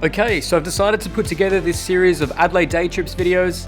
Okay, so I've decided to put together this series of Adelaide day trips videos,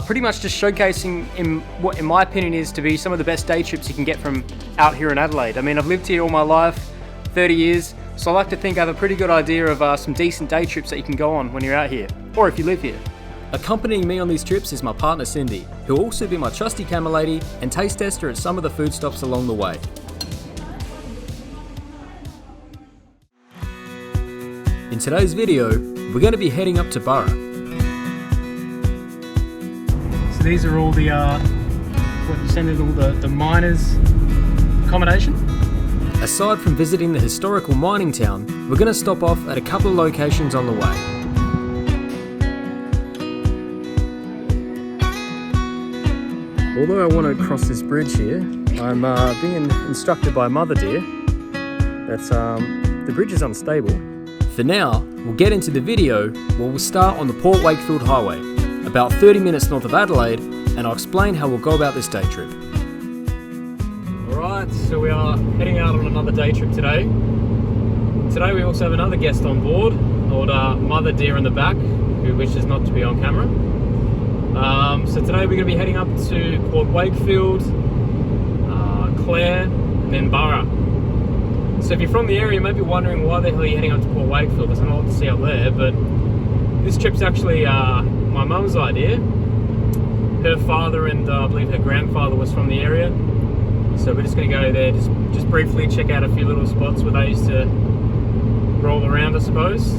pretty much just showcasing what in my opinion is to be some of the best day trips you can get from out here in Adelaide. I mean, I've lived here all my life, 30 years, so I like to think I have a pretty good idea of some decent day trips that you can go on when you're out here, or if you live here. Accompanying me on these trips is my partner Cindy, who will also be my trusty camera lady and taste tester at some of the food stops along the way. In today's video, we're going to be heading up to Burra. So these are all the, what you send in all the miners' accommodation. Aside from visiting the historical mining town, we're going to stop off at a couple of locations on the way. Although I want to cross this bridge here, I'm being instructed by Mother Dear that the bridge is unstable. For now, we'll get into the video where we'll start on the Port Wakefield highway, about 30 minutes north of Adelaide, and I'll explain how we'll go about this day trip. Alright, so we are heading out on another day trip today. Today we also have another guest on board, called Mother Dear in the back, who wishes not to be on camera. So today we're going to be heading up to Port Wakefield, Clare, and then Burra. So if you're from the area, you might be wondering why the hell are you heading up to Port Wakefield? There's not a lot to see up there, but this trip's actually my mum's idea. Her father and I believe her grandfather was from the area. So we're just going to go there, just briefly check out a few little spots where they used to roll around, I suppose,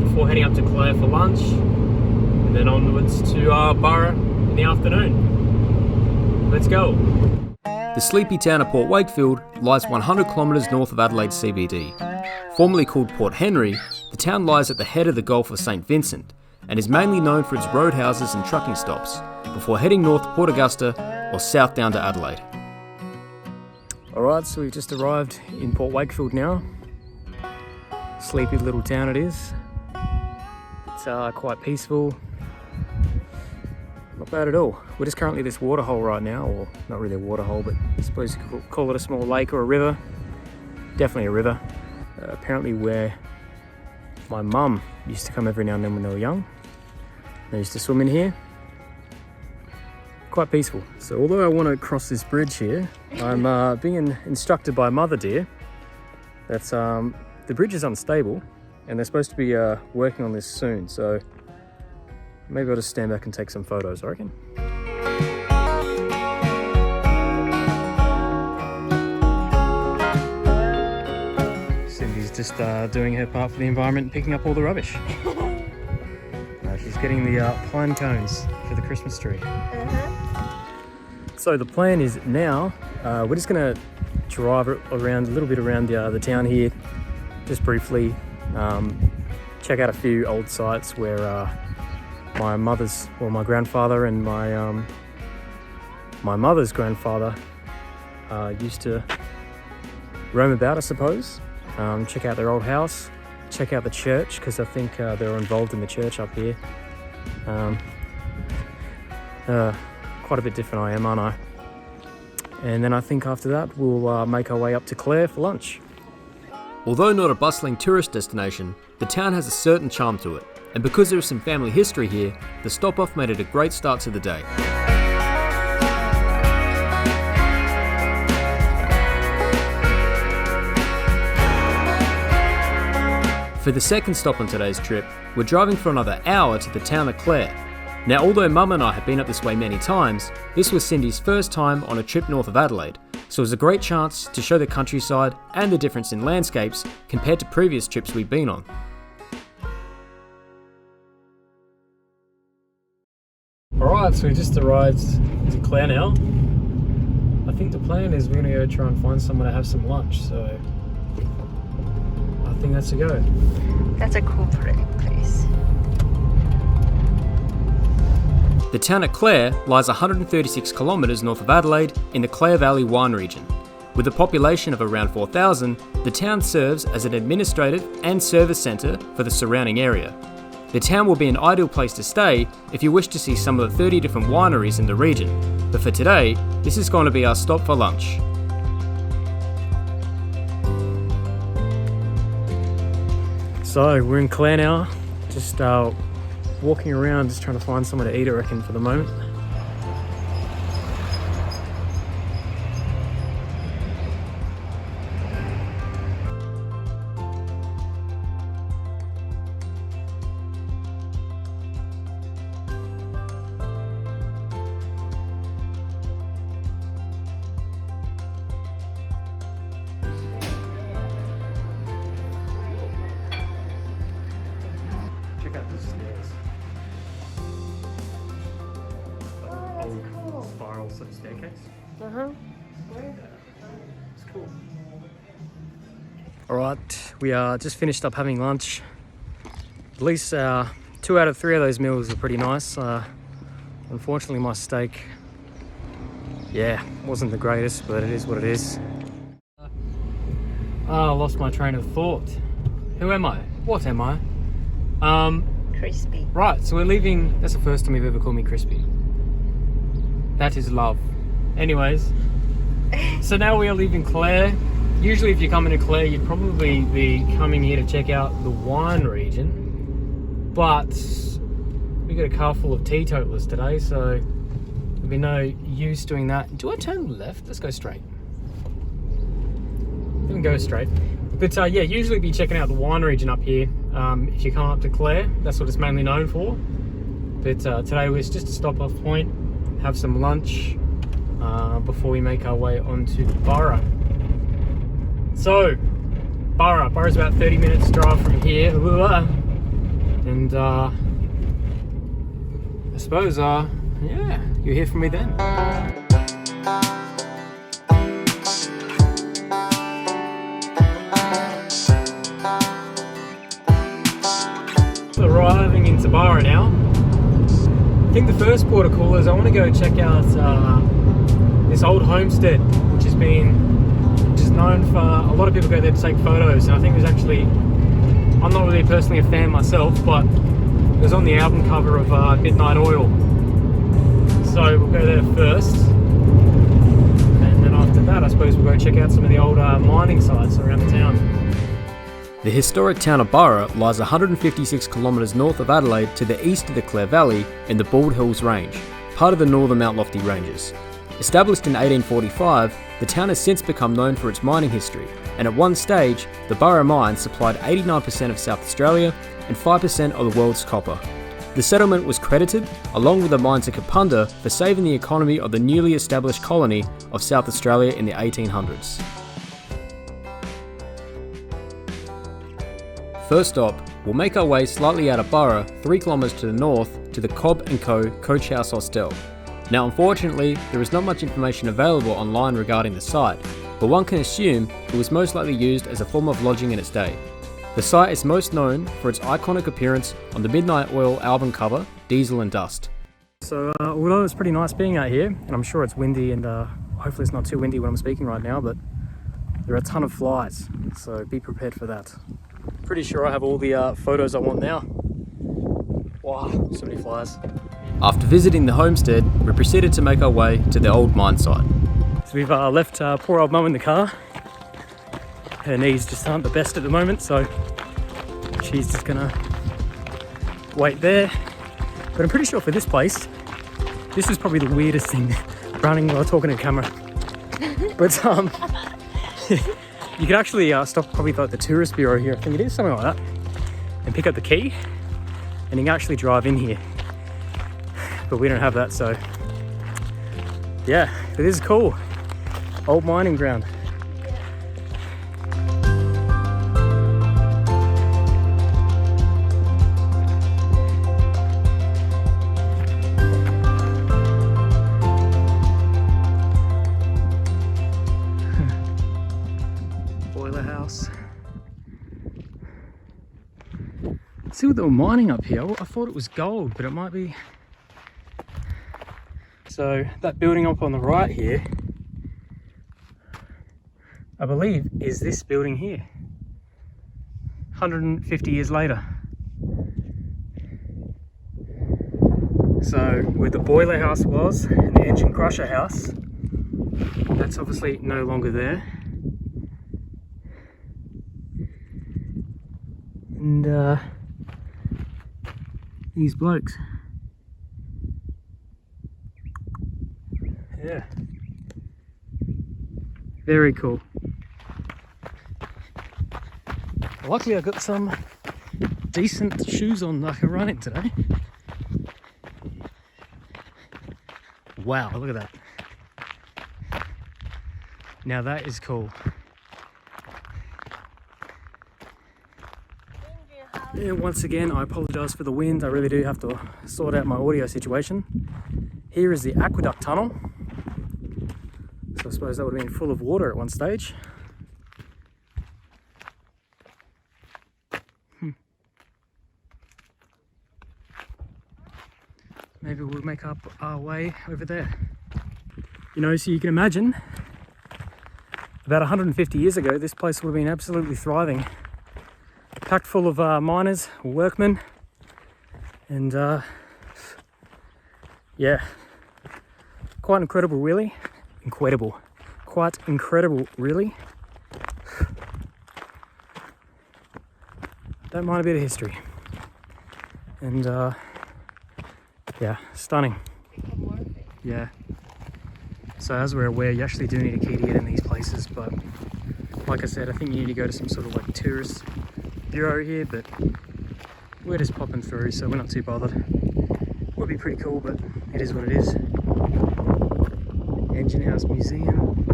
before heading up to Clare for lunch, and then onwards to Burra in the afternoon. Let's go. The sleepy town of Port Wakefield lies 100 kilometres north of Adelaide CBD. Formerly called Port Henry, the town lies at the head of the Gulf of St Vincent and is mainly known for its roadhouses and trucking stops, before heading north to Port Augusta or south down to Adelaide. Alright, so we've just arrived in Port Wakefield now. Sleepy little town it is. It's quite peaceful. Not bad at all. We're just currently at this waterhole right now, or not really a waterhole, but I suppose you could call it a small lake or a river. Definitely a river. Apparently where my mum used to come every now and then when they were young. They used to swim in here. Quite peaceful. So although I want to cross this bridge here, I'm being instructed by Mother Dear that the bridge is unstable and they're supposed to be working on this soon. So maybe I'll just stand back and take some photos, I reckon. Cindy's just doing her part for the environment and picking up all the rubbish. She's getting the pine cones for the Christmas tree. So the plan is now, we're just going to drive around a little bit around the town here, just briefly, check out a few old sites where my grandfather and my mother's grandfather used to roam about, I suppose. Check out their old house, check out the church, because I think they were involved in the church up here. Quite a bit different I am, aren't I? And then I think after that we'll make our way up to Clare for lunch. Although not a bustling tourist destination, the town has a certain charm to it. And because there is some family history here, the stop-off made it a great start to the day. For the second stop on today's trip, we're driving for another hour to the town of Clare. Now, although Mum and I have been up this way many times, this was Cindy's first time on a trip north of Adelaide, so it was a great chance to show the countryside and the difference in landscapes compared to previous trips we've been on. Alright, so we just arrived to Clare now. I think the plan is we're going to go try and find somewhere to have some lunch, so I think that's a go. That's a cool place. The town of Clare lies 136 kilometres north of Adelaide in the Clare Valley wine region. With a population of around 4,000, the town serves as an administrative and service centre for the surrounding area. The town will be an ideal place to stay if you wish to see some of the 30 different wineries in the region, but for today, this is going to be our stop for lunch. So we're in Clare now, Just walking around, just trying to find somewhere to eat, I reckon, for the moment. Check out the stairs. Old spiral sort of staircase. It's cool. Alright, we are just finished up having lunch. At least 2 out of 3 of those meals are pretty nice. Unfortunately my steak, yeah, wasn't the greatest, but it is what it is. I lost my train of thought. Who am I? What am I? Crispy. Right, so we're leaving. That's the first time you've ever called me crispy. That is love. Anyways, so now we are leaving Clare. Usually if you're coming to Clare, you'd probably be coming here to check out the wine region. But we got a car full of teetotalers today, so there'll be no use doing that. Do I turn left? Let's go straight. We can go straight. But yeah, usually be checking out the wine region up here. If you come up to Clare, that's what it's mainly known for. But today was just a stop off point, have some lunch before we make our way onto Burra. So, Burra's about 30 minutes drive from here. And I suppose, yeah, you'll hear from me then. Arriving into Burra now. I think the first port of call is I want to go check out this old homestead, which is known for, a lot of people go there to take photos, and I think there's actually, I'm not really personally a fan myself, but it was on the album cover of Midnight Oil. So we'll go there first, and then after that I suppose we'll go check out some of the old mining sites around the town. The historic town of Burra lies 156 kilometres north of Adelaide to the east of the Clare Valley in the Bald Hills Range, part of the northern Mount Lofty Ranges. Established in 1845, the town has since become known for its mining history, and at one stage, the Burra mine supplied 89% of South Australia and 5% of the world's copper. The settlement was credited, along with the mines at Kapunda, for saving the economy of the newly established colony of South Australia in the 1800s. First stop, we'll make our way slightly out of Burra, 3 kilometres to the north, to the Cobb & Co. Coach House Hostel. Now unfortunately, there is not much information available online regarding the site, but one can assume it was most likely used as a form of lodging in its day. The site is most known for its iconic appearance on the Midnight Oil album cover, Diesel and Dust. So although it's pretty nice being out here, and I'm sure it's windy and hopefully it's not too windy when I'm speaking right now, but there are a ton of flies, so be prepared for that. Pretty sure I have all the photos I want now. Wow, so many flies. After visiting the homestead, we proceeded to make our way to the old mine site. So we've left poor old mum in the car. Her knees just aren't the best at the moment, so she's just gonna wait there. But I'm pretty sure for this place, this is probably the weirdest thing running while talking to camera. But you could actually stop probably like the tourist bureau here, I think it is, something like that, and pick up the key, and you can actually drive in here. But we don't have that, so yeah, but this is cool. Old mining ground. Boiler house. See what they were mining up here. I thought it was gold, but it might be. So that building up on the right here, I believe, is this building here. 150 years later. So where the boiler house was and the engine crusher house, that's obviously no longer there. And these blokes. Yeah. Very cool. Luckily I got some decent shoes on I can run in today. Wow, look at that. Now that is cool. And once again, I apologise for the wind. I really do have to sort out my audio situation. Here is the aqueduct tunnel. So I suppose that would have been full of water at one stage. Maybe we'll make up our way over there. You know, so you can imagine, about 150 years ago, this place would have been absolutely thriving. Packed full of miners, workmen, and yeah, quite incredible really. Quite incredible really. Don't mind a bit of history. And yeah, stunning. Yeah. So as we're aware, you actually do need a key to get in these places, but like I said, I think you need to go to some sort of like tourist bureau here, but we're just popping through, so we're not too bothered. Would be pretty cool, but it is what it is. Engine House Museum.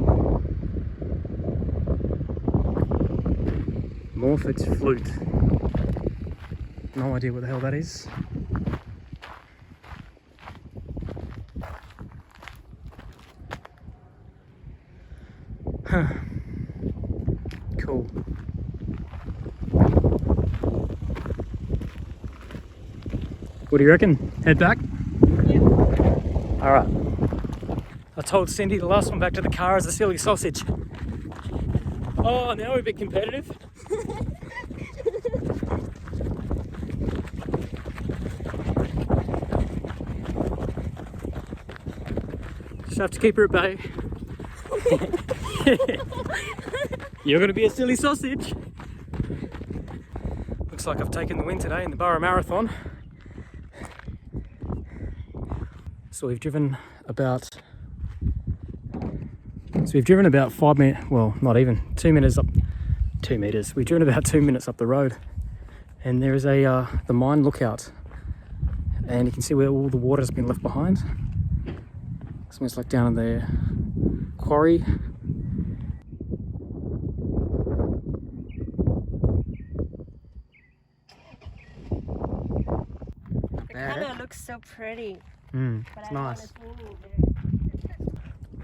Morford's Flute. No idea what the hell that is. Huh. Cool. What do you reckon? Head back? Yeah. Alright. I told Cindy the last one back to the car is a silly sausage. Oh, now we're a bit competitive. Just have to keep her at bay. You're going to be a silly sausage. Looks like I've taken the win today in the Burra Marathon. So we've driven about 5 minutes, well, not even 2 minutes up, 2 meters. We've driven about 2 minutes up the road, and there is the mine lookout, and you can see where all the water has been left behind. So it's like down in the quarry. The colour looks so pretty. It's nice.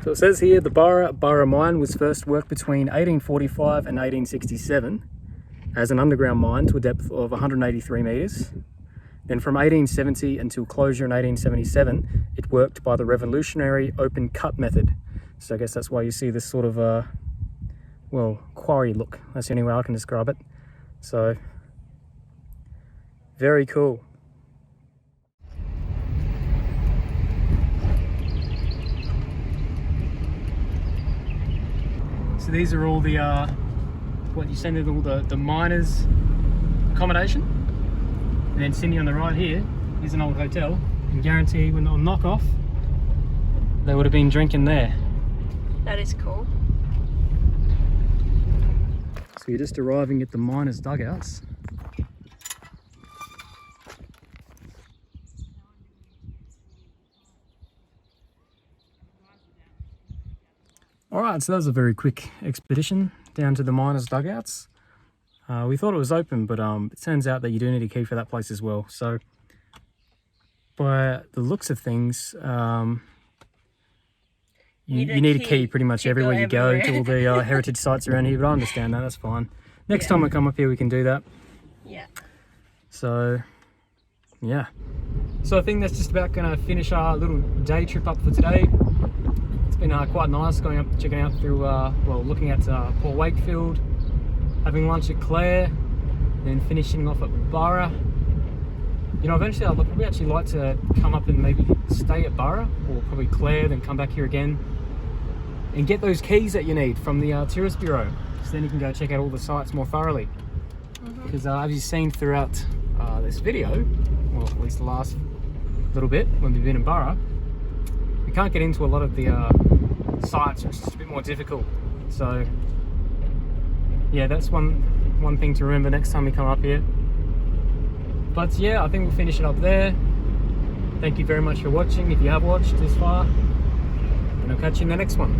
So it says here the Burra mine was first worked between 1845 and 1867 as an underground mine to a depth of 183 metres. Then from 1870 until closure in 1877, it worked by the revolutionary open cut method. So I guess that's why you see this sort of, well, quarry look. That's the only way I can describe it. So, very cool. So these are all the, what you send in all the miners' accommodation. And then Cindy on the right here is an old hotel. And guarantee when on knock off, they would have been drinking there. That is cool. So you're just arriving at the miners' dugouts. Alright, so that was a very quick expedition down to the miners' dugouts. We thought it was open, but it turns out that you do need a key for that place as well. So, by the looks of things, you need a key pretty much everywhere you go to all the heritage sites around here, but I understand that, that's fine. Next time I come up here, we can do that. Yeah. So, yeah. So I think that's just about going to finish our little day trip up for today. It's been quite nice going up, checking out through, well, looking at Port Wakefield, having lunch at Clare, then finishing off at Burra. You know, eventually I'd probably actually like to come up and maybe stay at Burra, or probably Clare, then come back here again and get those keys that you need from the tourist bureau. So then you can go check out all the sites more thoroughly. Because as you've seen throughout this video, or at least the last little bit when we've been in Burra, we can't get into a lot of the sites. It's just a bit more difficult. So yeah, that's one thing to remember next time we come up here. But yeah, I think we'll finish it up there. Thank you very much for watching, if you have watched this far, and I'll catch you in the next one.